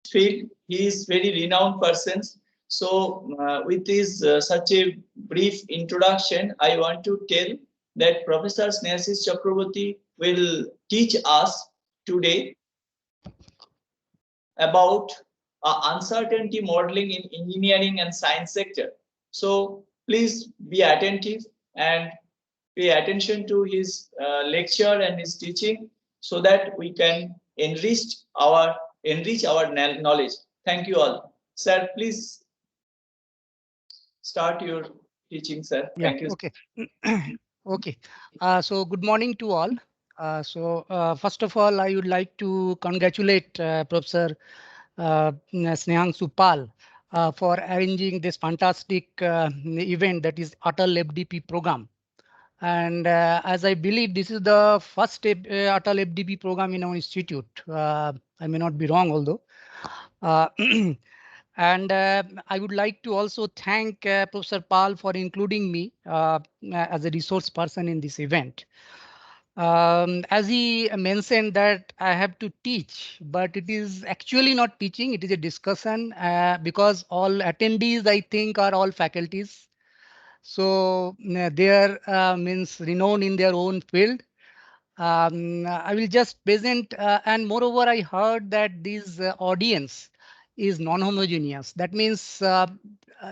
field. He is very renowned person. So with this such a brief introduction, I want to tell that Professor Snehashish Chakraborty will teach us today about uncertainty modeling in engineering and science sector. So please be attentive and pay attention to his lecture and his teaching so that we can enrich our knowledge. Thank you all. Sir, please start your teaching, sir. Yeah, Thank you. okay. Okay. So good morning to all. First of all, I would like to congratulate Professor Snehang Pal for arranging this fantastic event, that is Atal FDP program. And as I believe this is the first Atal FDP program in our institute. I may not be wrong, although. Uh, And I would like to also thank Professor Pal for including me as a resource person in this event. As he mentioned that I have to teach, but it is actually not teaching, it is a discussion because all attendees, I think, are all faculties. So they are means renowned in their own field. I will just present, and moreover, I heard that this audience is non-homogeneous. That means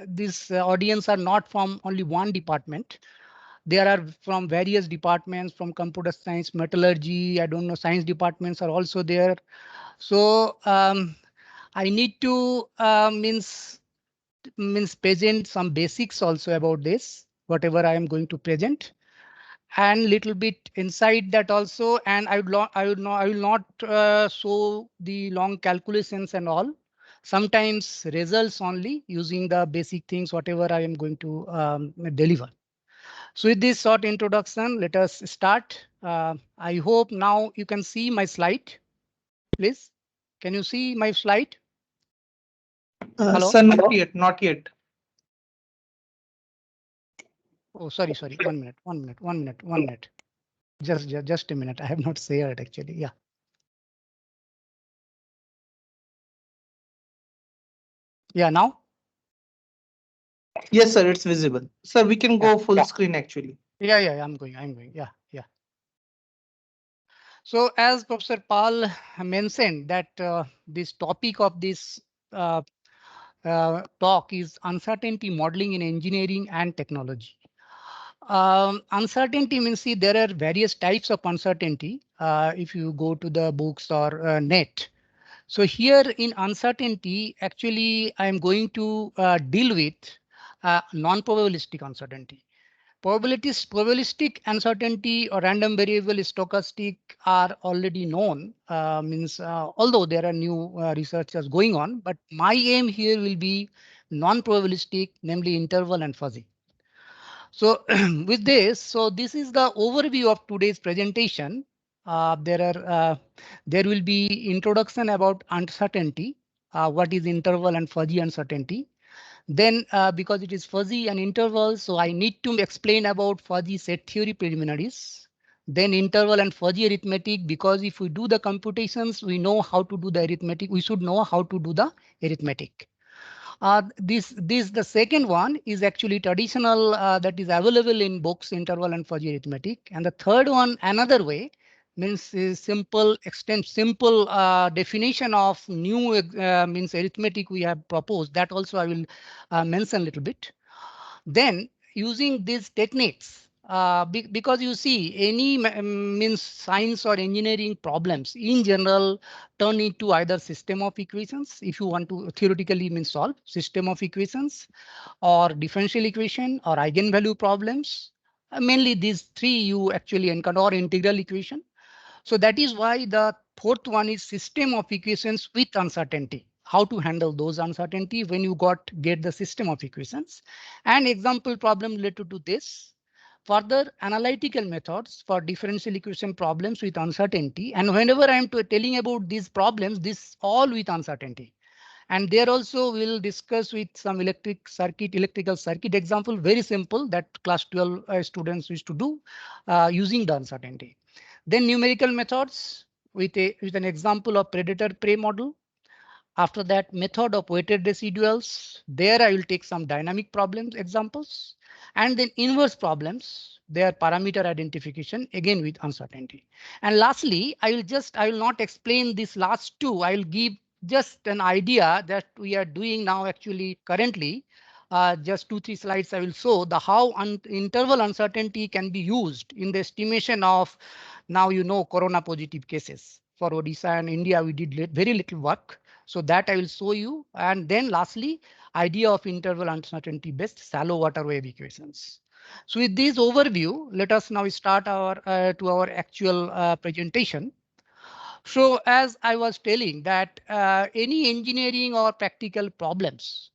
this audience are not from only one department. There are from various departments, from computer science, metallurgy, I don't know, science departments are also there. So I need to means present some basics also about this, whatever I am going to present, and little bit inside that also. And I will not show the long calculations and all. Sometimes results only using the basic things, whatever I am going to deliver. So with this short introduction, let us start. I hope now you can see my slide. Please, can you see my slide? Hello? Sir, not yet, not yet. Oh, sorry. 1 minute. Just a minute. I have not shared actually. Yeah. Yeah, now? Yes, sir, it's visible. Sir, we can go full screen actually. Yeah, I'm going. Yeah. So as Professor Pal mentioned that this topic of this uh, talk is uncertainty modeling in engineering and technology. Uncertainty means, see, there are various types of uncertainty if you go to the books or net. So here in uncertainty, actually, I'm going to deal with non-probabilistic uncertainty. Probabilistic uncertainty or random variable stochastic are already known, means although there are new researchers going on, but my aim here will be non-probabilistic, namely interval and fuzzy. So with this, so this is the overview of today's presentation. There will be introduction about uncertainty, what is interval and fuzzy uncertainty. Then because it is fuzzy and interval, so I need to explain about fuzzy set theory preliminaries. Then interval and fuzzy arithmetic, because if we do the computations, we know how to do the arithmetic. We should know how to do the arithmetic. The second one is actually traditional that is available in books, interval and fuzzy arithmetic. And the third one, another way, means is simple definition of new means arithmetic we have proposed. That also I will mention a little bit. Then using these techniques, because you see any means science or engineering problems in general turn into either system of equations, if you want to theoretically mean solve system of equations, or differential equation or eigenvalue problems. Mainly these three you actually encounter, or integral equation. So that is why the fourth one is system of equations with uncertainty. How to handle those uncertainty when you get the system of equations. An example problem related to this. Further analytical methods for differential equation problems with uncertainty. And whenever I am telling about these problems, this all with uncertainty. And there also we'll discuss with some electrical circuit example, very simple that class 12 students used to do using the uncertainty. Then numerical methods with an example of predator prey model. After that, method of weighted residuals. There I will take some dynamic problems examples, and then inverse problems. Their parameter identification again with uncertainty. And lastly, I will not explain this last two. I will give just an idea that we are doing now actually currently. Just 2-3 slides I will show the how interval uncertainty can be used in the estimation of now corona positive cases. For Odisha and India, we did very little work. So that I will show you. And then lastly, idea of interval uncertainty based shallow water wave equations. So with this overview, let us now start our actual presentation. So as I was telling that any engineering or practical problems,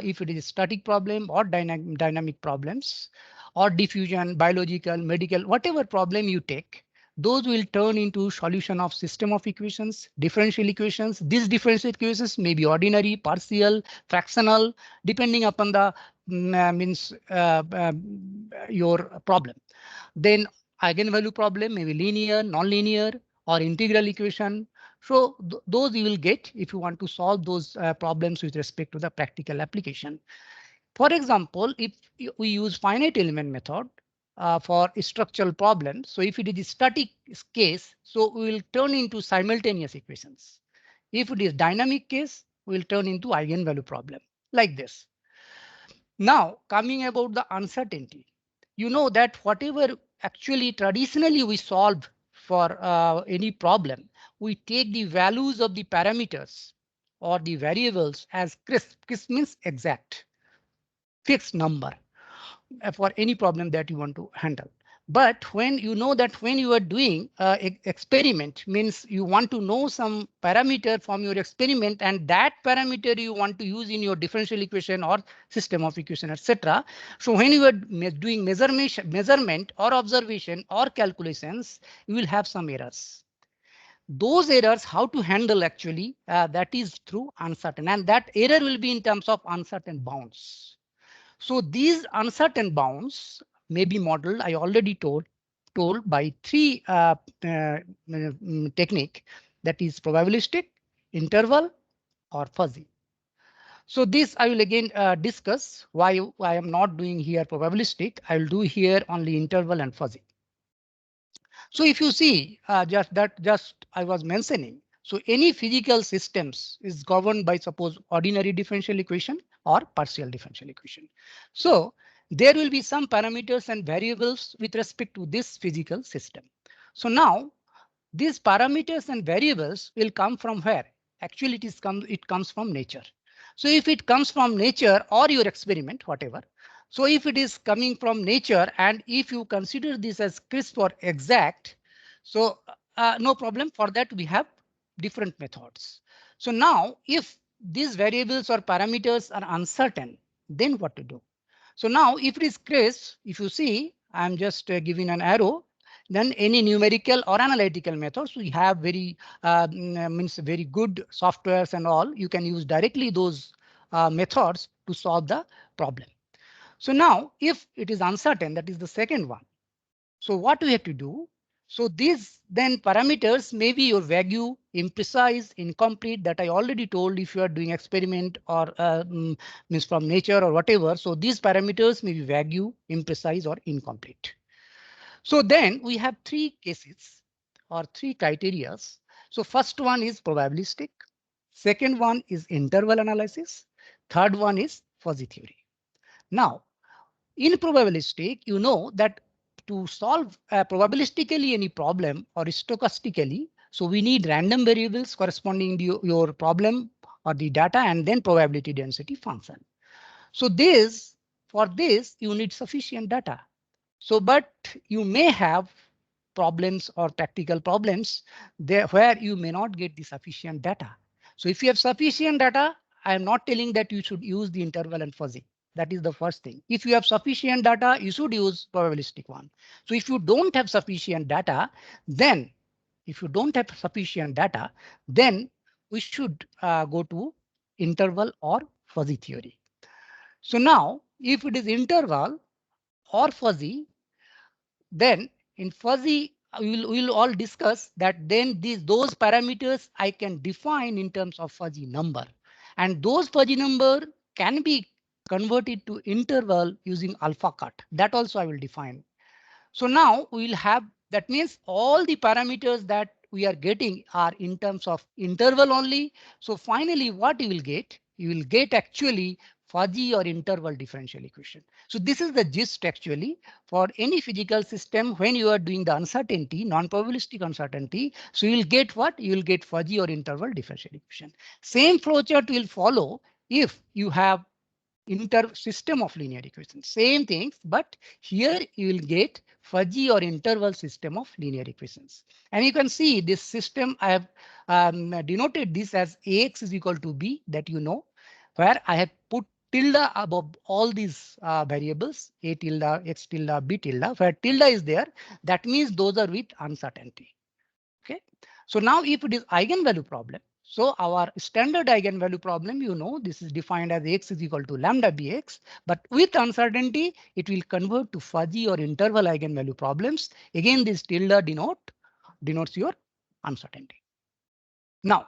if it is static problem or dynamic problems or diffusion, biological, medical, whatever problem you take, those will turn into solution of system of equations, differential equations. These differential equations may be ordinary, partial, fractional, depending upon the your problem. Then eigenvalue problem may be linear, non-linear, or integral equation. So those you will get if you want to solve those problems with respect to the practical application. For example, if we use finite element method for structural problems, so if it is a static case, so we will turn into simultaneous equations. If it is dynamic case, we will turn into eigenvalue problem like this. Now coming about the uncertainty, you know that whatever actually traditionally we solve for any problem, we take the values of the parameters or the variables as crisp. Crisp means exact, fixed number for any problem that you want to handle. But when you know that when you are doing experiment means you want to know some parameter from your experiment and that parameter you want to use in your differential equation or system of equation, etc. So when you are doing measurement or observation or calculations, you will have some errors. Those errors, how to handle actually, that is through uncertain, and that error will be in terms of uncertain bounds. So these uncertain bounds may be modeled, I already told by three technique, that is probabilistic, interval, or fuzzy. So this I will again discuss why I am not doing here probabilistic. I will do here only interval and fuzzy. So if you see just I was mentioning, so any physical systems is governed by suppose ordinary differential equation or partial differential equation. So there will be some parameters and variables with respect to this physical system. So now these parameters and variables will come from where? Actually, it comes from nature. So if it comes from nature or your experiment, whatever. So if it is coming from nature and if you consider this as crisp or exact, so no problem. For that we have different methods. So now if these variables or parameters are uncertain, then what to do? So now if it is crisp, if you see, I'm just giving an arrow, then any numerical or analytical methods, we have very means very good softwares and all. You can use directly those methods to solve the problem. So now if it is uncertain, that is the second one. So what we have to do? So these then parameters may be your vague, imprecise, incomplete, that I already told if you are doing experiment or means from nature or whatever. So these parameters may be vague, imprecise, or incomplete. So then we have three cases or three criterias. So first one is probabilistic. Second one is interval analysis. Third one is fuzzy theory. Now, in probabilistic, you know that to solve probabilistically any problem or stochastically, so we need random variables corresponding to your problem or the data and then probability density function. So for this, you need sufficient data. So, but you may have problems or practical problems there where you may not get the sufficient data. So if you have sufficient data, I am not telling that you should use the interval and fuzzy. That is the first thing. If you have sufficient data, you should use probabilistic one. So if you don't have sufficient data, then we should go to interval or fuzzy theory. So now if it is interval or fuzzy, then in fuzzy we'll all discuss that then those parameters I can define in terms of fuzzy number, and those fuzzy number can be converted to interval using alpha cut. That also I will define. So now we'll have, that means all the parameters that we are getting are in terms of interval only. So finally what you will get? You will get actually fuzzy or interval differential equation. So this is the gist actually for any physical system when you are doing the uncertainty, non-probabilistic uncertainty. So you will get what? You will get fuzzy or interval differential equation. Same flowchart will follow if you have system of linear equations. Same things, but here you will get fuzzy or interval system of linear equations. And you can see this system, I have denoted this as Ax is equal to B, that you know, where I have put tilde above all these variables, A tilde, X tilde, B tilde, where tilde is there, that means those are with uncertainty. Okay, so now if it is eigenvalue problem, so our standard eigenvalue problem, you know, this is defined as X is equal to lambda Bx, but with uncertainty, it will convert to fuzzy or interval eigenvalue problems. Again, this tilde denotes your uncertainty. Now,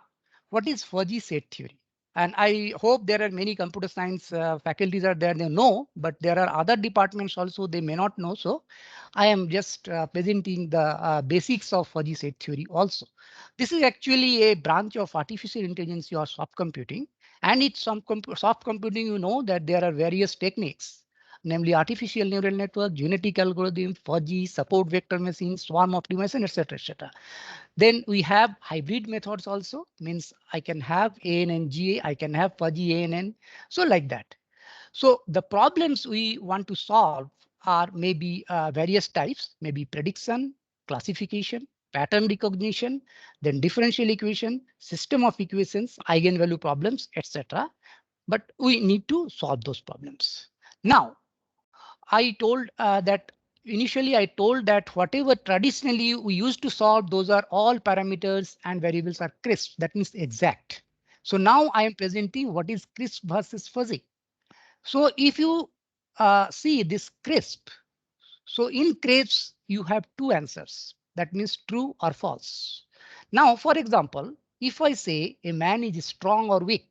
what is fuzzy set theory? And I hope there are many computer science faculties are there, they know, but there are other departments also, they may not know. So I am just presenting the basics of fuzzy set theory also. This is actually a branch of artificial intelligence or soft computing. And it's some soft computing, you know that there are various techniques, namely artificial neural network, genetic algorithm, fuzzy, support vector machine, swarm optimization, etc. etc. Then we have hybrid methods also, means I can have ANN and GA, I can have fuzzy ANN. So like that. So the problems we want to solve are maybe various types, maybe prediction, classification, pattern recognition, then differential equation, system of equations, eigenvalue problems, etc. But we need to solve those problems. Now, I told that initially I told that whatever traditionally we used to solve, those are all parameters and variables are crisp. That means exact. So now I am presenting what is crisp versus fuzzy. So if you see this crisp, so in crisp you have two answers. That means true or false. Now, for example, if I say a man is strong or weak,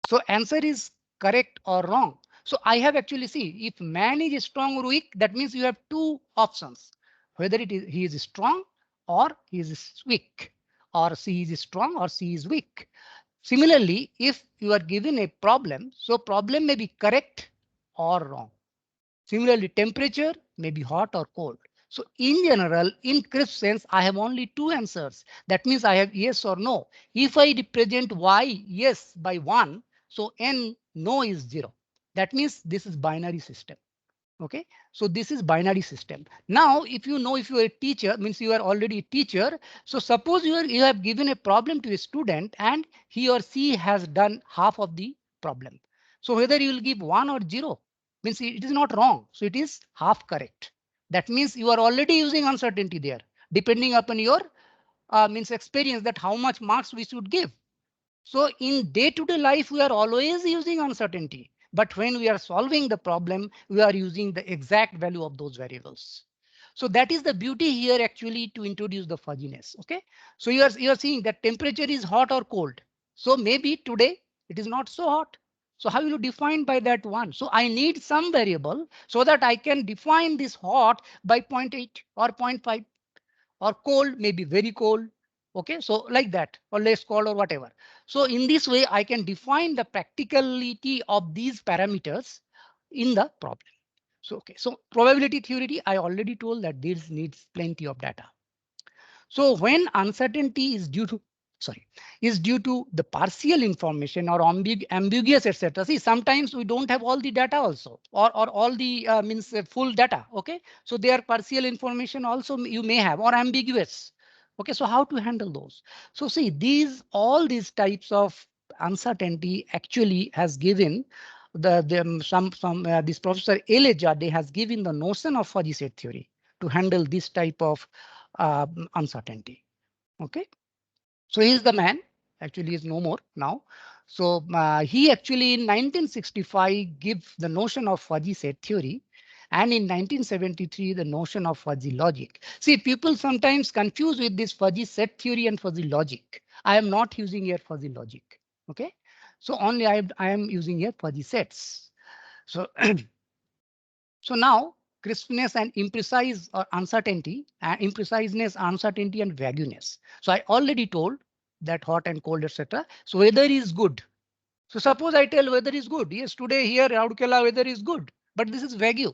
so answer is correct or wrong. So I have actually see if man is strong or weak, that means you have two options, whether he is strong or he is weak, or C is strong or C is weak. Similarly, if you are given a problem, so problem may be correct or wrong. Similarly, temperature may be hot or cold. So in general, in crisp sense, I have only two answers. That means I have yes or no. If I represent Y yes by 1, so N no is 0. That means this is binary system. Okay, so this is binary system. Now, if you know, if you are a teacher, means you are already a teacher. So suppose you have given a problem to a student and he or she has done half of the problem. So whether you will give 1 or 0 means it is not wrong. So it is half correct. That means you are already using uncertainty there, depending upon your means experience that how much marks we should give. So in day-to-day life, we are always using uncertainty. But when we are solving the problem, we are using the exact value of those variables. So that is the beauty here actually to introduce the fuzziness. OK, so you are seeing that temperature is hot or cold. So maybe today it is not so hot. So how will you define by that one? So I need some variable so that I can define this hot by 0.8 or 0.5 or cold, maybe very cold. OK, so like that, or less cold or whatever. So in this way, I can define the practicality of these parameters in the problem. So OK, so probability theory, I already told that this needs plenty of data. So when uncertainty is due to the partial information or ambiguous, etc. See, sometimes we don't have all the data also, or all the means full data. OK, so they are partial information also you may have, or ambiguous. OK, so how to handle those? So see, all these types of uncertainty actually has given this Professor Elejade has given the notion of fuzzy set theory to handle this type of uncertainty. OK, so he's the man, actually is no more now. So he actually in 1965 gives the notion of fuzzy set theory. And in 1973, the notion of fuzzy logic. See, people sometimes confuse with this fuzzy set theory and fuzzy logic. I am not using here fuzzy logic. Okay, so only I am using here fuzzy sets. So, so now crispness and imprecise or uncertainty, impreciseness, uncertainty, and vagueness. So I already told that hot and cold, etc. So weather is good. So suppose I tell weather is good. Yes, today here Rourkela weather is good, but this is vague.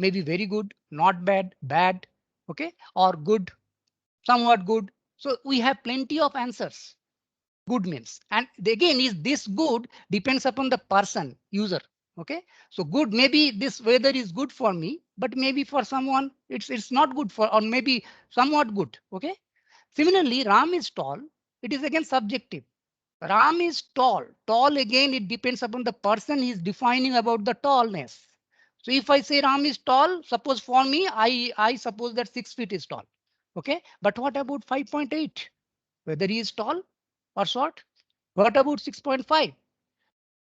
Maybe very good, not bad, bad, okay, or good, somewhat good. So we have plenty of answers. Good means, and again, is this good depends upon the person, user. Okay, so good, maybe this weather is good for me, but maybe for someone it's not good for, or maybe somewhat good. Okay, similarly, Ram is tall. It is again subjective. Ram is tall. Tall again, it depends upon the person he is defining about the tallness. So if I say Ram is tall, suppose for me, I suppose that 6 feet is tall. Okay, but what about 5.8? Whether he is tall or short? What about 6.5?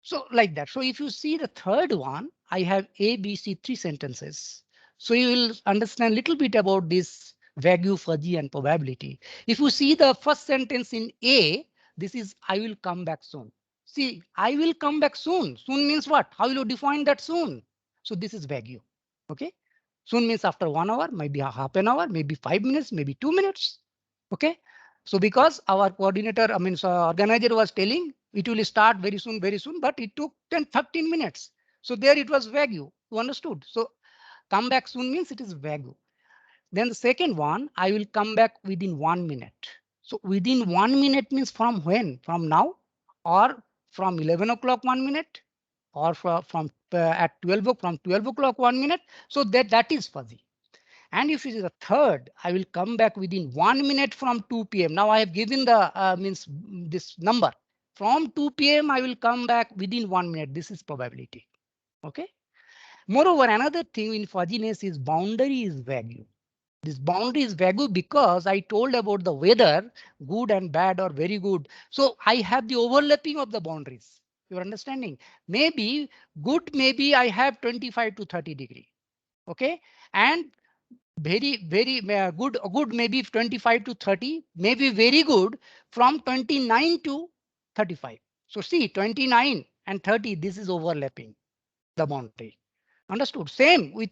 So like that. So if you see the third one, I have A, B, C, 3 sentences. So you will understand a little bit about this vague, fuzzy, and probability. If you see the first sentence in A, this is I will come back soon. See, I will come back soon. Soon means what? How will you define that soon? So this is vague. Okay. Soon means after 1 hour, maybe a half an hour, maybe 5 minutes, maybe 2 minutes. Okay. So because our coordinator, I mean, so organizer was telling it will start very soon, but it took 10-15 minutes. So there it was vague. You understood? So come back soon means it is vague. Then the second one, I will come back within 1 minute. So within 1 minute means from when? From now, or from 11 o'clock 1 minute, or from at 12 from 12 o'clock 1 minute. So that is fuzzy. And if it is a third, I will come back within 1 minute from 2 p.m. Now I have given the means this number. From 2 p.m. I will come back within 1 minute. This is probability. Okay. Moreover, another thing in fuzziness is boundary is vague. This boundary is vague because I told about the weather, good and bad or very good. So I have the overlapping of the boundaries. You're understanding? Maybe good, maybe I have 25 to 30 degree. Okay. And very good maybe 25 to 30, maybe very good from 29 to 35. So see 29 and 30, this is overlapping the boundary. Understood? Same with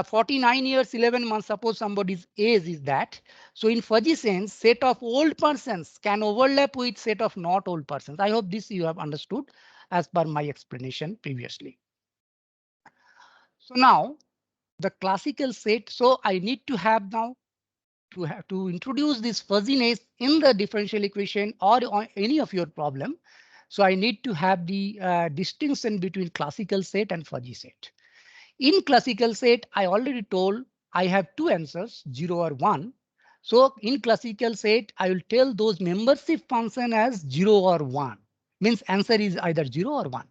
49 years 11 months, suppose somebody's age is that. So in fuzzy sense, set of old persons can overlap with set of not old persons. I hope this you have understood as per my explanation previously. So now the classical set. So I need to have now to introduce this fuzziness in the differential equation or on any of your problem. So I need to have the distinction between classical set and fuzzy set. In classical set, I already told I have two answers, 0 or 1. So in classical set, I will tell those membership function as 0 or 1. Means answer is either 0 or 1.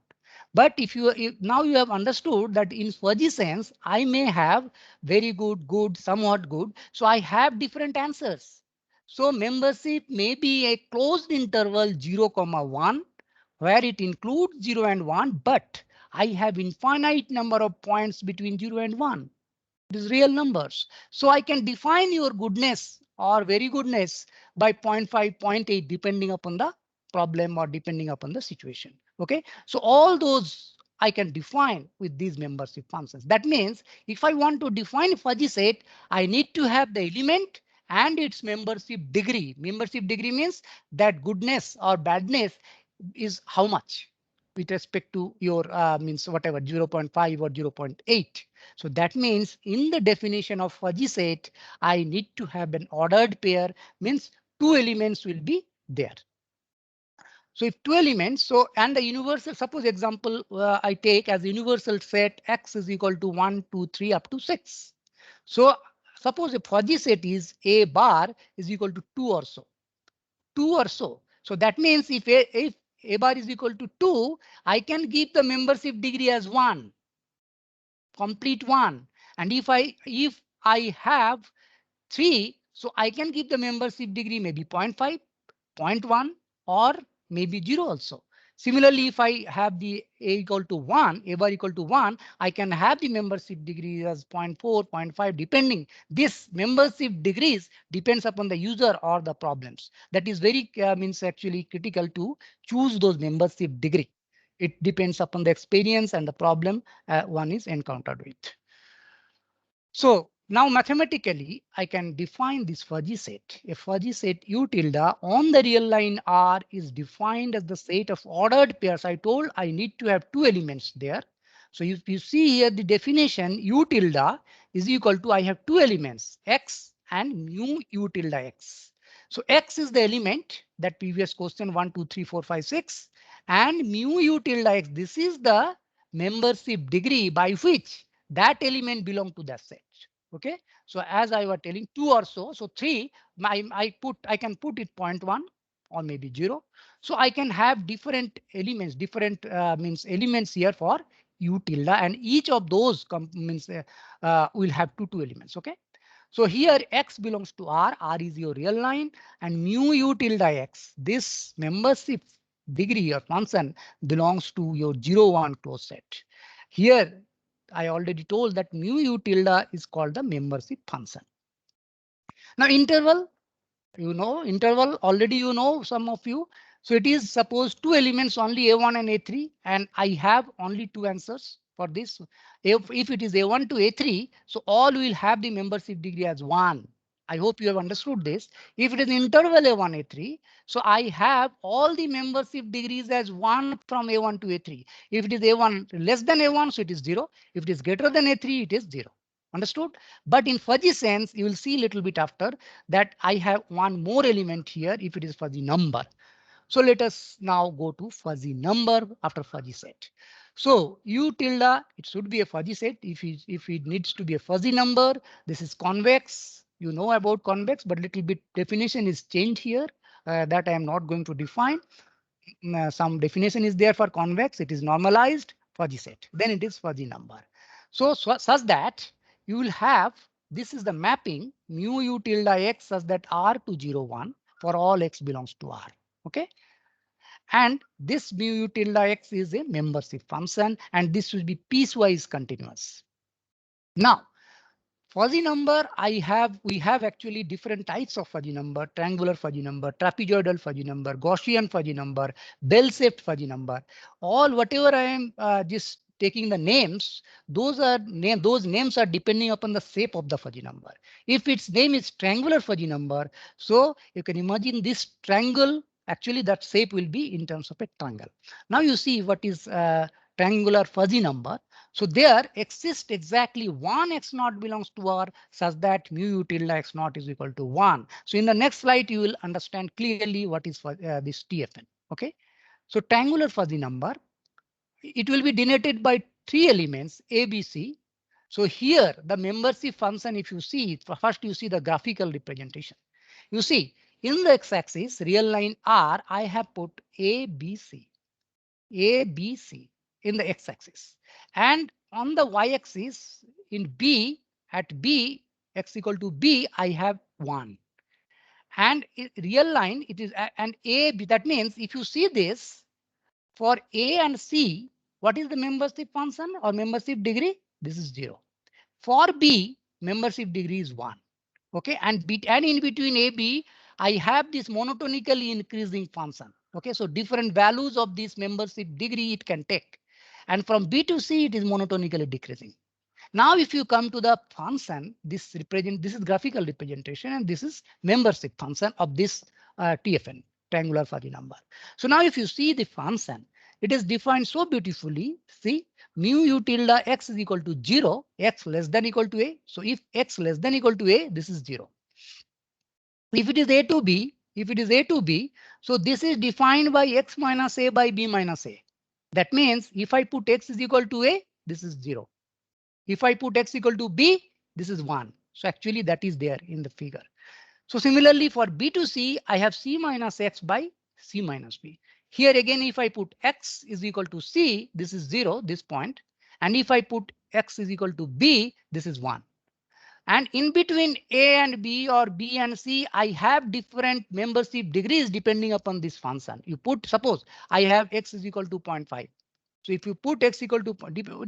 But if now you have understood that in fuzzy sense, I may have very good, good, somewhat good. So I have different answers. So membership may be a closed interval 0, 1, where it includes 0 and 1, but I have infinite number of points between 0 and 1. These real numbers. So I can define your goodness or very goodness by 0.5, 0.8, depending upon the problem or depending upon the situation. Okay, so all those I can define with these membership functions. That means if I want to define fuzzy set, I need to have the element and its membership degree. Membership degree means that goodness or badness is how much with respect to your means whatever 0.5 or 0.8. So that means in the definition of fuzzy set, I need to have an ordered pair, means two elements will be there. So if two elements, so and the universal, suppose example I take as universal set X is equal to 1, 2, 3 up to 6. So suppose a fuzzy set is A bar is equal to 2 or so. 2 or so. So that means if A bar is equal to 2, I can give the membership degree as 1. Complete 1. And if I have 3, so I can give the membership degree maybe 0.5, 0.1, or maybe 0 also. Similarly, if I have the A equal to 1, A bar equal to 1, I can have the membership degree as 0.4, 0.5, depending. This membership degrees depends upon the user or the problems. That is very means actually critical to choose those membership degree. It depends upon the experience and the problem one is encountered with. So now mathematically, I can define this fuzzy set. A fuzzy set U tilde on the real line R is defined as the set of ordered pairs. I told I need to have two elements there. So you see here the definition U tilde is equal to I have two elements X and mu U tilde X. So X is the element that previous question 1, 2, 3, 4, 5, 6 and mu U tilde X. This is the membership degree by which that element belong to that set. Okay, so as I was telling 2 or so, so 3, I can put it 0.1 or maybe 0. So I can have different elements, different means elements here for U tilde, and each of those means will have two elements. Okay, so here X belongs to R is your real line, and mu U tilde X, this membership degree or function belongs to your 0, 1 closed set. Here I already told that mu U tilde is called the membership function. Now interval, interval already some of you. So it is suppose two elements only A1 and A3, and I have only two answers for this. If it is A1 to A3, so all will have the membership degree as 1. I hope you have understood this. If it is interval A1, A3, so I have all the membership degrees as 1 from A1 to A3. If it is A1 less than A1, so it is 0. If it is greater than A3, it is 0. Understood? But in fuzzy sense, you will see a little bit after that I have one more element here if it is fuzzy number. So let us now go to fuzzy number after fuzzy set. So U tilde, it should be a fuzzy set. If it needs to be a fuzzy number, this is convex. You know about convex, but little bit definition is changed here that I am not going to define. Some definition is there for convex. It is normalized fuzzy set. Then it is fuzzy number. So such that you will have, this is the mapping mu U tilde X such that R to 0, 1 for all X belongs to R. Okay. And this mu U tilde X is a membership function, and this will be piecewise continuous. Now, fuzzy number, we have actually different types of fuzzy number: triangular fuzzy number, trapezoidal fuzzy number, Gaussian fuzzy number, bell-shaped fuzzy number. All whatever I am just taking the names, those names are depending upon the shape of the fuzzy number. If its name is triangular fuzzy number, so you can imagine this triangle, actually that shape will be in terms of a triangle. Now you see what is triangular fuzzy number. So there exists exactly one X naught belongs to R such that mu U tilde X naught is equal to 1. So in the next slide, you will understand clearly what is this TFN. Okay. So triangular fuzzy number, it will be denoted by three elements A, B, C. So here the membership function, if you see it, first you see the graphical representation. You see in the X-axis real line R, I have put A, B, C in the X-axis, and on the Y-axis in B, at B X equal to B, I have 1. And real line it is and A, B. That means if you see this for A and C, what is the membership function or membership degree? This is 0. For B, membership degree is 1. Okay, and in between A, B, I have this monotonically increasing function. Okay, so different values of this membership degree it can take. And from B to C, it is monotonically decreasing. Now, if you come to the function, this is graphical representation, and this is membership function of this TFN, triangular fuzzy number. So now if you see the function, it is defined so beautifully. See, mu U tilde X is equal to 0, X less than equal to A. So if X less than equal to A, this is 0. If it is A to B, so this is defined by X minus A by B minus A. That means if I put X is equal to A, this is 0. If I put X equal to B, this is 1. So actually that is there in the figure. So similarly for B to C, I have C minus X by C minus B. Here again, if I put X is equal to C, this is 0, this point. And if I put X is equal to B, this is 1. And in between A and B or B and C, I have different membership degrees depending upon this function. You put, suppose I have x is equal to 0.5. So if you put x equal to,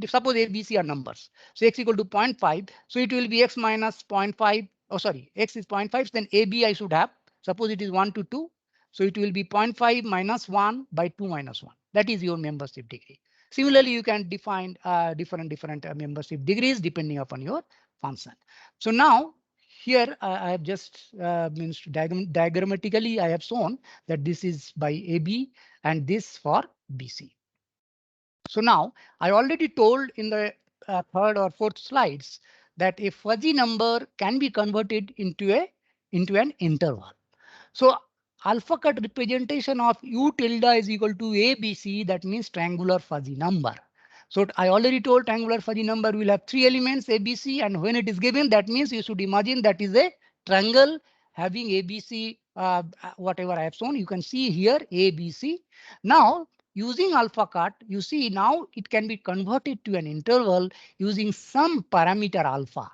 suppose A, B, C are numbers. So x equal to 0.5. So it will be x minus 0.5. Oh, sorry, x is 0.5. Then AB I should have. Suppose it is 1 to 2. So it will be 0.5 minus 1 by 2 minus 1. That is your membership degree. Similarly, you can define different membership degrees depending upon your function. So now here I have just means diagrammatically I have shown that this is by AB and this for BC. So now I already told in the third or fourth slides that a fuzzy number can be converted into an interval. So alpha cut representation of U tilde is equal to ABC. That means triangular fuzzy number. So I already told triangular fuzzy number will have 3 elements ABC, and when it is given, that means you should imagine that is a triangle having ABC, whatever I have shown. You can see here ABC. Now using alpha cut, you see now it can be converted to an interval using some parameter alpha.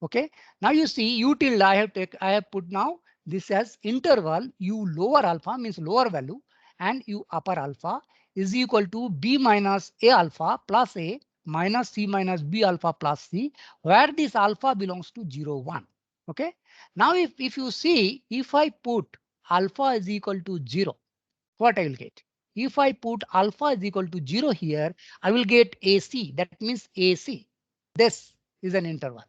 Okay. Now you see U tilde I have put now this as interval U lower alpha means lower value and U upper alpha is equal to B minus A alpha plus A minus C minus B alpha plus C, where this alpha belongs to 0, 1. Okay. Now if you see, if I put alpha is equal to 0, what I will get? If I put alpha is equal to 0 here, I will get AC. That means AC. This is an interval.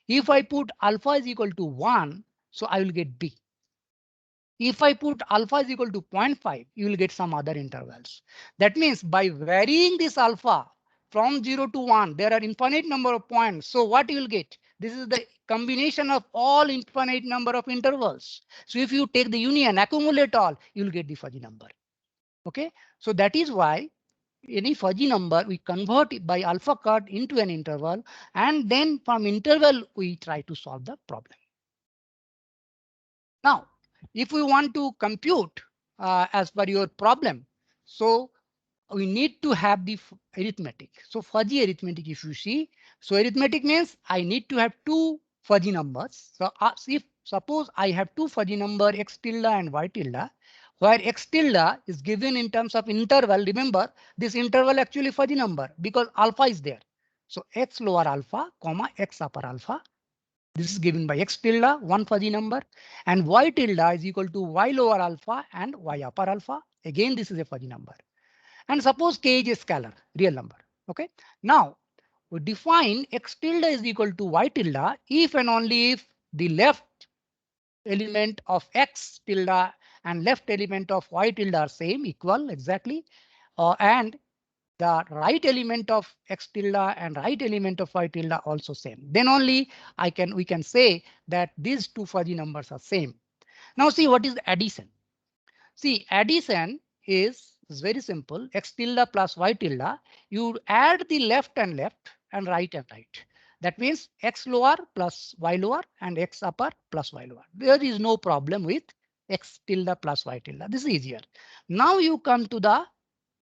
If I put alpha is equal to 1, so I will get B. If I put alpha is equal to 0.5, you will get some other intervals. That means by varying this alpha from 0 to 1, there are infinite number of points. So what you will get? This is the combination of all infinite number of intervals. So if you take the union, accumulate all, you will get the fuzzy number. Okay, so that is why any fuzzy number we convert it by alpha cut into an interval, and then from interval we try to solve the problem. Now, if we want to compute as per your problem, so we need to have the arithmetic. So fuzzy arithmetic, if you see, so arithmetic means I need to have two fuzzy numbers. So if suppose I have two fuzzy number x tilde and y tilde, where x tilde is given in terms of interval. Remember, this interval actually fuzzy number because alpha is there. So x lower alpha, comma x upper alpha. This is given by x tilde, one fuzzy number, and y tilde is equal to y lower alpha and y upper alpha. Again, this is a fuzzy number. And suppose k is a scalar, real number. Okay. Now we define x tilde is equal to y tilde if and only if the left element of x tilde and left element of y tilde are same, equal exactly, and the right element of x tilde and right element of y tilde also same. Then only we can say that these two fuzzy numbers are same. Now see what is addition. See, addition is very simple. X tilde plus y tilde. You add the left and right and right. That means x lower plus y lower and x upper plus y lower. There is no problem with x tilde plus y tilde. This is easier. Now you come to the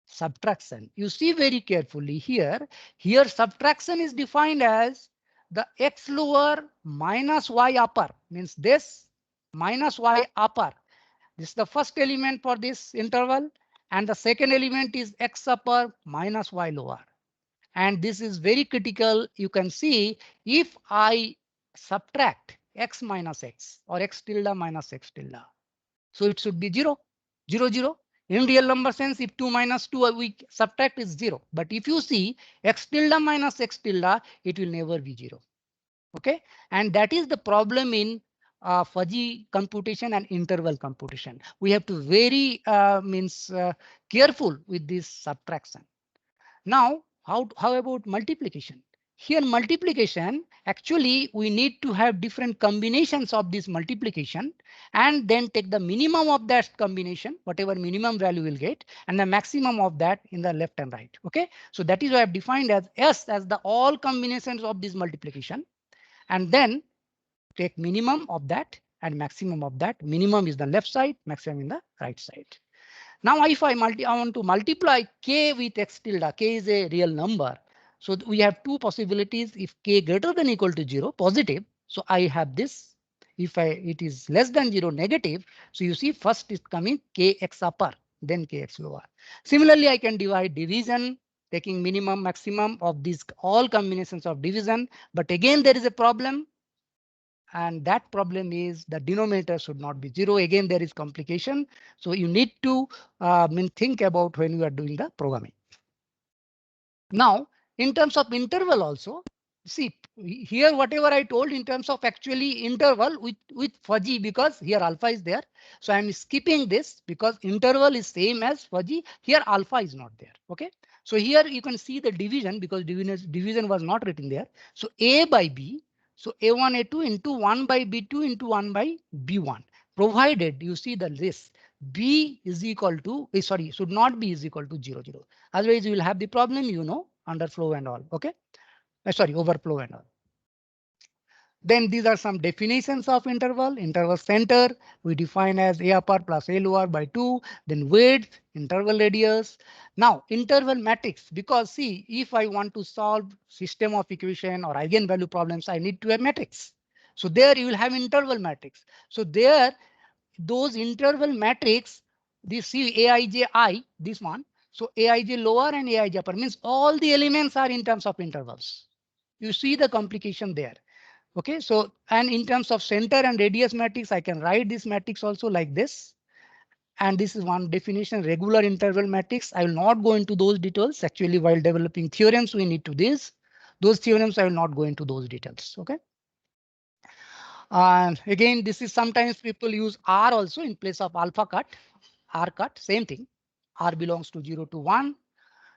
subtraction. You see very carefully here. Here subtraction is defined as the x lower minus y upper, means this minus y upper. This is the first element for this interval, and the second element is x upper minus y lower. And this is very critical. You can see if I subtract x minus x or x tilde minus x tilde, so it should be 0, 0, 0. In real number sense, if 2 minus 2 we subtract is 0. But if you see x tilde minus x tilde, it will never be 0. Okay, and that is the problem in fuzzy computation and interval computation. We have to very careful with this subtraction. Now, how about multiplication? Here multiplication, actually we need to have different combinations of this multiplication and then take the minimum of that combination, whatever minimum value will get, and the maximum of that in the left and right. Okay, so that is why I've defined as S as the all combinations of this multiplication, and then take minimum of that and maximum of that. Minimum is the left side, maximum in the right side. Now, if I want to multiply k with x tilde, k is a real number. So we have two possibilities. If k greater than equal to 0, positive, So I have this. If it is less than 0 negative, so you see first is coming kx upper, then kx lower. Similarly, I can divide division, taking minimum maximum of these all combinations of division. But again, there is a problem. And that problem is the denominator should not be 0. Again, there is complication. So you need to think about when you are doing the programming. Now, in terms of interval also, see here whatever I told in terms of actually interval with fuzzy, because here alpha is there. So I'm skipping this because interval is same as fuzzy. Here alpha is not there. OK, so here you can see the division because division was not written there. So A by B. So A1, A2 into 1 by B2 into 1 by B1, provided you see the list B is equal to, sorry, should not be is equal to 0, 0. Otherwise, you will have the problem, underflow and all. OK, sorry, overflow and all. Then these are some definitions of interval. Interval center we define as A upper plus A lower by 2. Then width, interval radius. Now interval matrix, because see, if I want to solve system of equation or eigenvalue problems, I need to have matrix. So there you will have interval matrix. So there, those interval matrix, this see Aij, this one. So Aij lower and Aij upper means all the elements are in terms of intervals. You see the complication there. OK, so and in terms of center and radius matrix, I can write this matrix also like this. And this is one definition, regular interval matrix. I will not go into those details. Actually, while developing theorems, we need to this. Those theorems, I will not go into those details. OK. And again, this is sometimes people use R also in place of alpha cut, R cut, same thing. R belongs to 0 to 1.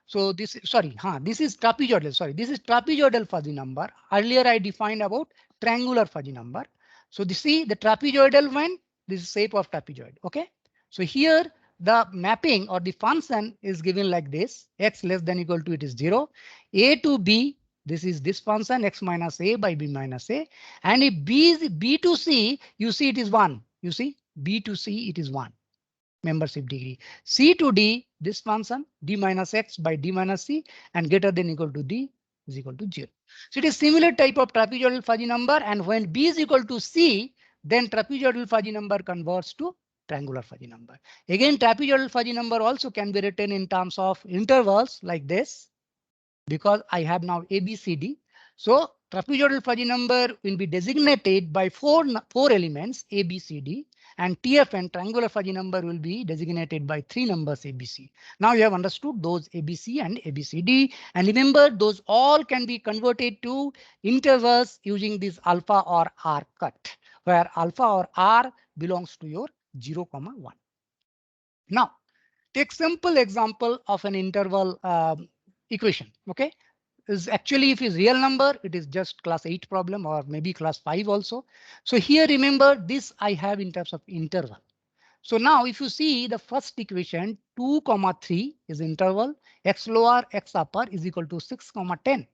So this, sorry, this is trapezoidal. Sorry, this is trapezoidal fuzzy number. Earlier I defined about triangular fuzzy number. So this see the trapezoidal one, this is shape of trapezoid. OK, so here the mapping or the function is given like this. X less than equal to it is 0. A to B, this is this function x minus a by b minus a. And if B is B to C, you see it is 1. You see B to C, it is 1. Membership degree. C to D, this function d minus x by d minus c, and greater than equal to d is equal to 0. So it is similar type of trapezoidal fuzzy number, and when b is equal to c, then trapezoidal fuzzy number converts to triangular fuzzy number. Again, trapezoidal fuzzy number also can be written in terms of intervals like this, because I have now A, B, C, D. So trapezoidal fuzzy number will be designated by four elements A, B, C, D, and TFN triangular fuzzy number will be designated by 3 numbers ABC. Now you have understood those ABC and ABCD, and remember those all can be converted to intervals using this alpha or R cut, where alpha or R belongs to your 0, 1. Now take simple example of an interval equation. OK, is actually if it's real number, it is just class 8 problem or maybe class 5 also. So here remember this I have in terms of interval. So now if you see the first equation 2, 3 is interval, x lower x upper is equal to 6, 10.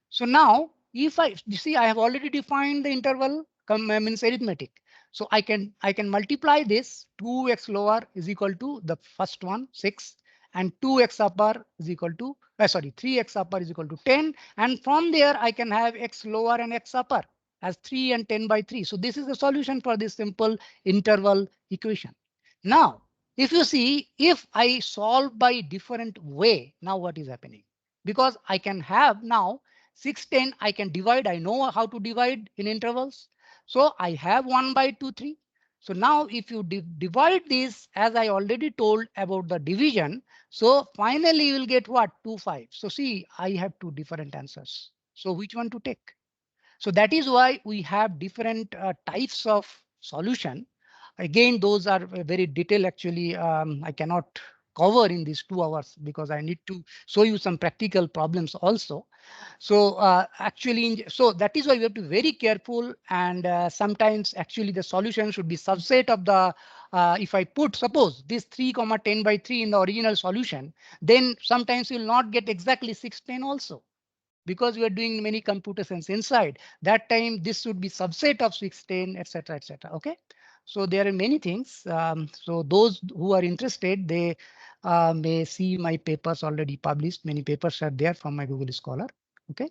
So now if you see I have already defined the interval means arithmetic. So I can multiply this 2x lower is equal to the first one 6 and 2x upper is equal to 3x upper is equal to 10, and from there I can have x lower and x upper as 3 and 10 by 3. So this is the solution for this simple interval equation. Now if you see, if I solve by different way, now what is happening? Because I can have now 6, 10, I can divide. I know how to divide in intervals. So I have 1 by 2, 3. So now if you divide this, as I already told about the division, so finally you will get what? 2, 5. So see, I have two different answers. So which one to take? So that is why we have different types of solution. Again, those are very detailed. Actually, I cannot cover in these 2 hours because I need to show you some practical problems also. So actually, so that is why we have to be very careful, and sometimes actually the solution should be subset of the if I put suppose this 3, 10 by 3 in the original solution, then sometimes you will not get exactly 6, 10 also, because we are doing many computations inside that time. This should be subset of 6, 10, etc., etc. OK, so there are many things. So those who are interested, they may see my papers already published. Many papers are there from my Google Scholar. OK,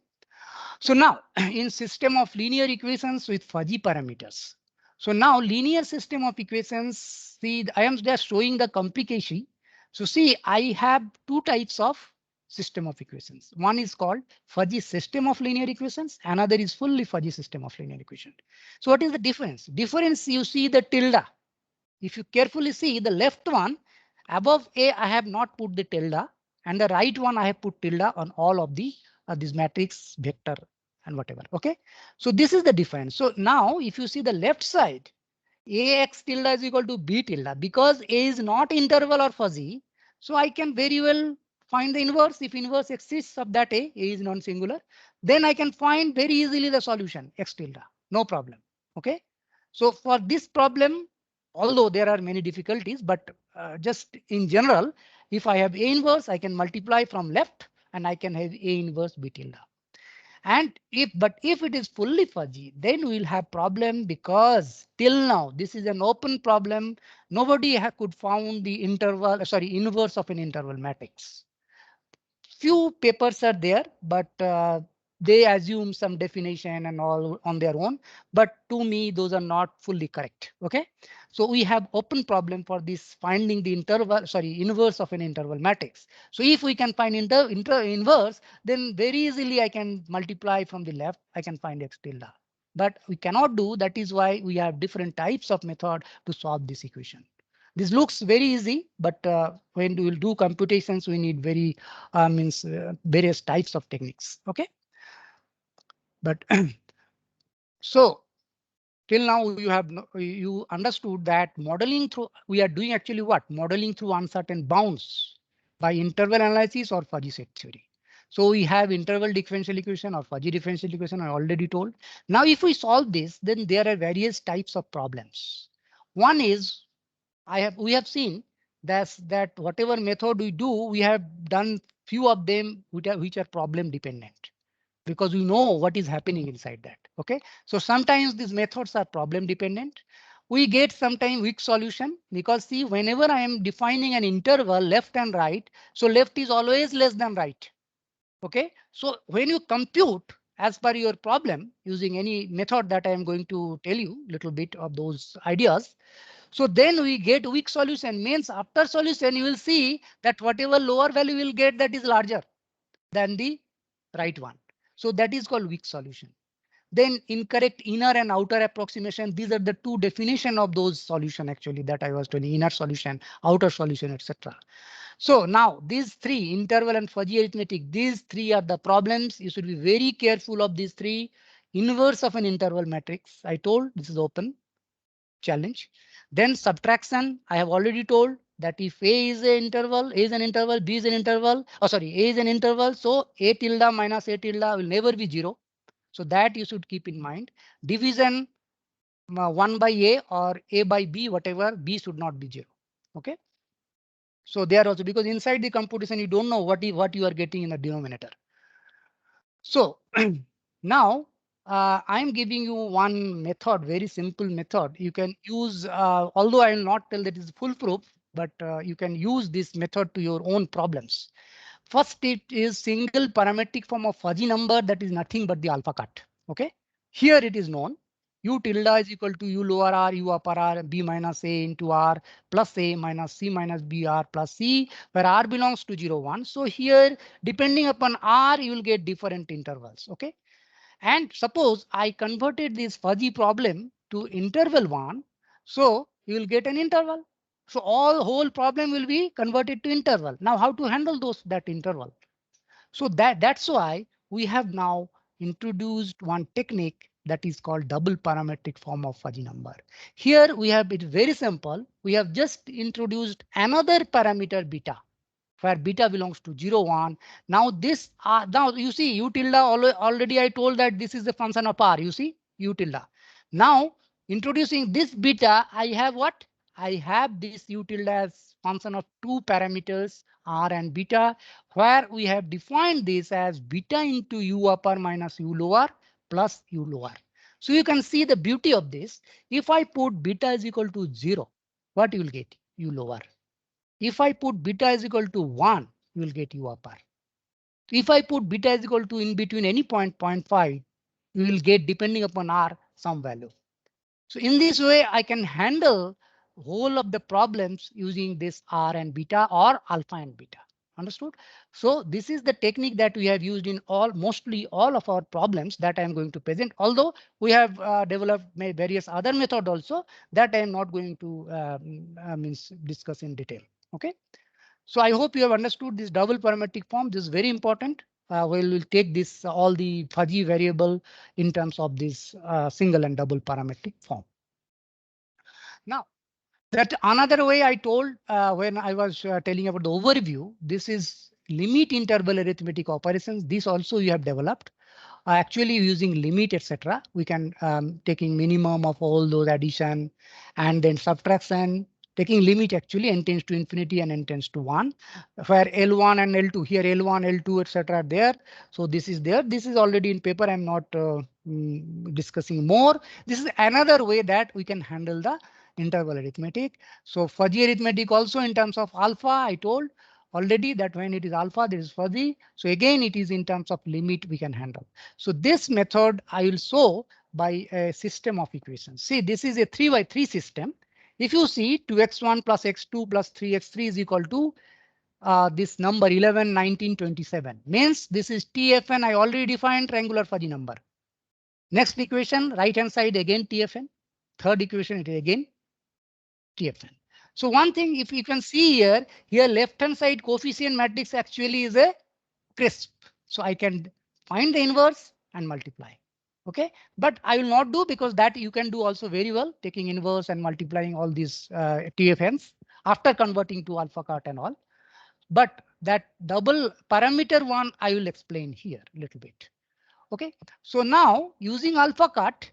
So now in system of linear equations with fuzzy parameters. So now linear system of equations, see, I am just showing the complication. So see, I have two types of system of equations. One is called fuzzy system of linear equations. Another is fully fuzzy system of linear equation. So what is the difference? Difference, you see the tilde. If you carefully see the left one, above A, I have not put the tilde, and the right one I have put tilde on all of the this matrix vector and whatever. OK, so this is the difference. So now if you see the left side, Ax tilde is equal to B tilde, because A is not interval or fuzzy. So I can very well find the inverse. If inverse exists of that A is non-singular, then I can find very easily the solution x tilde, no problem. OK, so for this problem, although there are many difficulties, but just in general, if I have A inverse, I can multiply from left and I can have A inverse B tilde. And if it is fully fuzzy, then we'll have problem, because till now this is an open problem. Nobody could found the interval, sorry, inverse of an interval matrix. Few papers are there, but they assume some definition and all on their own. But to me, those are not fully correct. OK, so we have open problem for this finding the interval, sorry, inverse of an interval matrix. So if we can find inverse, then very easily I can multiply from the left. I can find x tilde. But we cannot do. That is why we have different types of method to solve this equation. This looks very easy, but when we will do computations, we need very various types of techniques. OK, but so till now you have you understood that modeling through, we are doing actually what? Modeling through uncertain bounds by interval analysis or fuzzy set theory. So we have interval differential equation or fuzzy differential equation, I already told. Now if we solve this, then there are various types of problems. One is, we have seen that whatever method we do, we have done few of them which are problem dependent, because we know what is happening inside that. OK, so sometimes these methods are problem dependent. We get sometimes weak solution, because see, whenever I am defining an interval left and right, so left is always less than right. OK, so when you compute as per your problem using any method that I am going to tell you little bit of those ideas, so then we get weak solution, means after solution you will see that whatever lower value will get, that is larger than the right one. So that is called weak solution. Then incorrect inner and outer approximation. These are the two definition of those solution actually that I was telling: inner solution, outer solution, etc. So now these three, interval and fuzzy arithmetic, these three are the problems. You should be very careful of these three. Inverse of an interval matrix, I told this is open challenge. Then subtraction, I have already told that if A is an interval, B is an interval, oh sorry, A is an interval, so A tilde minus A tilde will never be 0. So that you should keep in mind. Division 1 by A or A by B, whatever, B should not be 0. OK, so there also, because inside the computation you don't know what you are getting in the denominator. So now I'm giving you one method, very simple method. You can use, although I will not tell that is foolproof, but you can use this method to your own problems. First, it is single parametric form of fuzzy number, that is nothing but the alpha cut. OK, here it is known. U tilde is equal to U lower R, U upper R, B minus A into R plus A minus C minus B R plus C, where R belongs to 0, 1. So here, depending upon R, you will get different intervals. OK, and suppose I converted this fuzzy problem to interval 1. So you will get an interval. So whole problem will be converted to interval. Now how to handle that interval? So that's why we have now introduced one technique that is called double parametric form of fuzzy number. Here we have it very simple. We have just introduced another parameter beta, where beta belongs to 0, 1. Now this, now you see U tilde already I told that this is the function of R, you see U tilde. Now introducing this beta, I have what? I have this U tilde as function of two parameters R and beta, where we have defined this as beta into U upper minus U lower plus U lower. So you can see the beauty of this. If I put beta is equal to 0, what you will get? U lower. If I put beta is equal to 1, you will get U upper. If I put beta is equal to in between any point 0.5, you will get depending upon R some value. So in this way, I can handle whole of the problems using this R and beta or alpha and beta. Understood? So this is the technique that we have used in mostly all of our problems that I am going to present. Although we have developed various other methods also that I am not going to discuss in detail. Okay. So I hope you have understood this double parametric form. This is very important. We'll take this all the fuzzy variable in terms of this single and double parametric form. Now, that another way I told when I was telling about the overview, this is limit interval arithmetic operations. This also you have developed. Actually using limit, etc. We can taking minimum of all those addition and then subtraction. Taking limit actually n tends to infinity and n tends to 1. Where L1 and L2 here L1, L2, etc. there. So this is there. This is already in paper. I'm not discussing more. This is another way that we can handle the interval arithmetic. So fuzzy arithmetic also in terms of alpha, I told already that when it is alpha, there is fuzzy. So again, it is in terms of limit we can handle. So this method I will show by a system of equations. See, this is a 3 by 3 system. If you see 2x1 plus x2 plus 3x3 is equal to this number 11, 19, 27 means this is TFN. I already defined triangular fuzzy number. Next equation, right hand side again TFN. Third equation, it is again TFN. So one thing, if you can see here left hand side coefficient matrix actually is a crisp. So I can find the inverse and multiply. OK, but I will not do because that you can do also very well, taking inverse and multiplying all these TFNs after converting to alpha cut and all. But that double parameter one I will explain here a little bit. OK, so now using alpha cut,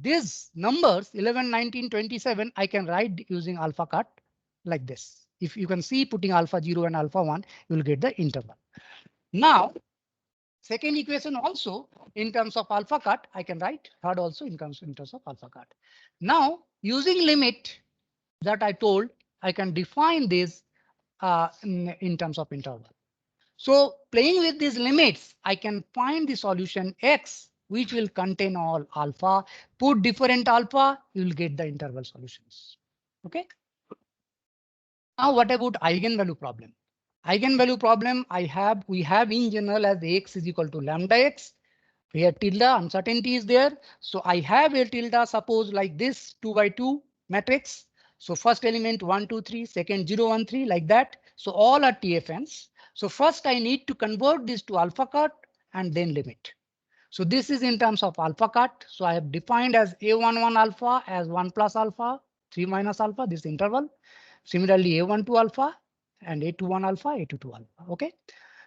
these numbers 11, 19, 27, I can write using alpha cut like this. If you can see putting alpha 0 and alpha 1, you will get the interval. Now, second equation also in terms of alpha cut, I can write third also in terms of alpha cut. Now, using limit that I told, I can define this in terms of interval. So playing with these limits, I can find the solution X, which will contain all alpha. Put different alpha, you will get the interval solutions. OK. Now, what about eigenvalue problem? Eigenvalue problem we have in general as X is equal to lambda X. Here tilde uncertainty is there. So I have a tilde suppose like this 2 by 2 matrix. So first element 1, 2, 3, second 0, 1, 3 like that. So all are TFNs. So first I need to convert this to alpha cut and then limit. So this is in terms of alpha cut. So I have defined as A11 alpha as 1 plus alpha, 3 minus alpha, this interval. Similarly, A12 alpha and A21 alpha, A22 alpha. OK.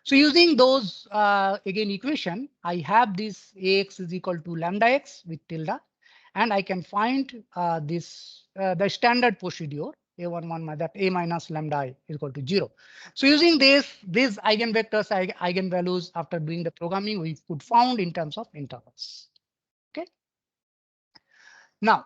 So using those again equation, I have this Ax is equal to lambda X with tilde, and I can find this the standard procedure A11 that A minus lambda is equal to 0. So using these eigenvectors, eigenvalues after doing the programming, we could found in terms of intervals. OK. Now,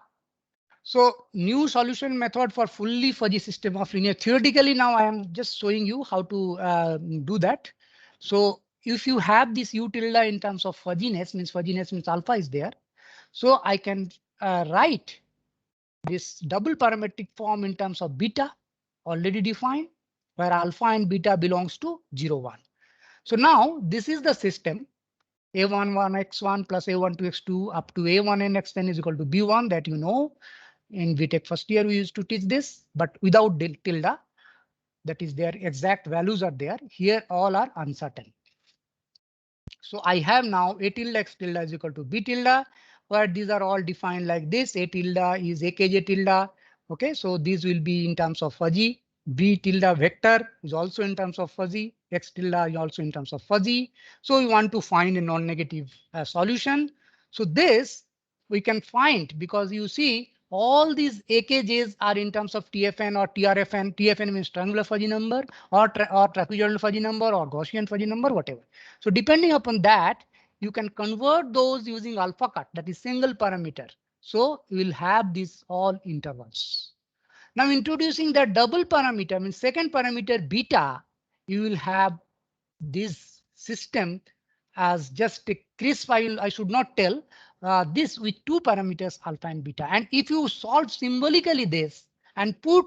so new solution method for fully fuzzy system of linear. Theoretically, now I am just showing you how to do that. So if you have this U tilde in terms of fuzziness means alpha is there. So I can write this double parametric form in terms of beta already defined, where alpha and beta belongs to 0, 1. So now this is the system A11 x1 plus A12 x2 up to A1 n x10 is equal to B1 that you know. In VTech first year, we used to teach this, but without tilde. That is, their exact values are there. Here, all are uncertain. So I have now A tilde x tilde is equal to B tilde, where these are all defined like this. A tilde is AKJ tilde. OK, so these will be in terms of fuzzy. B tilde vector is also in terms of fuzzy. X tilde is also in terms of fuzzy. So we want to find a non-negative solution. So this we can find because you see all these AKJs are in terms of TFN or TRFN. TFN means triangular fuzzy number or trapezoidal fuzzy number or Gaussian fuzzy number, whatever. So depending upon that, you can convert those using alpha cut, that is single parameter. So you will have these all intervals. Now introducing the double parameter means second parameter beta, you will have this system as just a Cris file, I should not tell this with two parameters alpha and beta. And if you solve symbolically this and put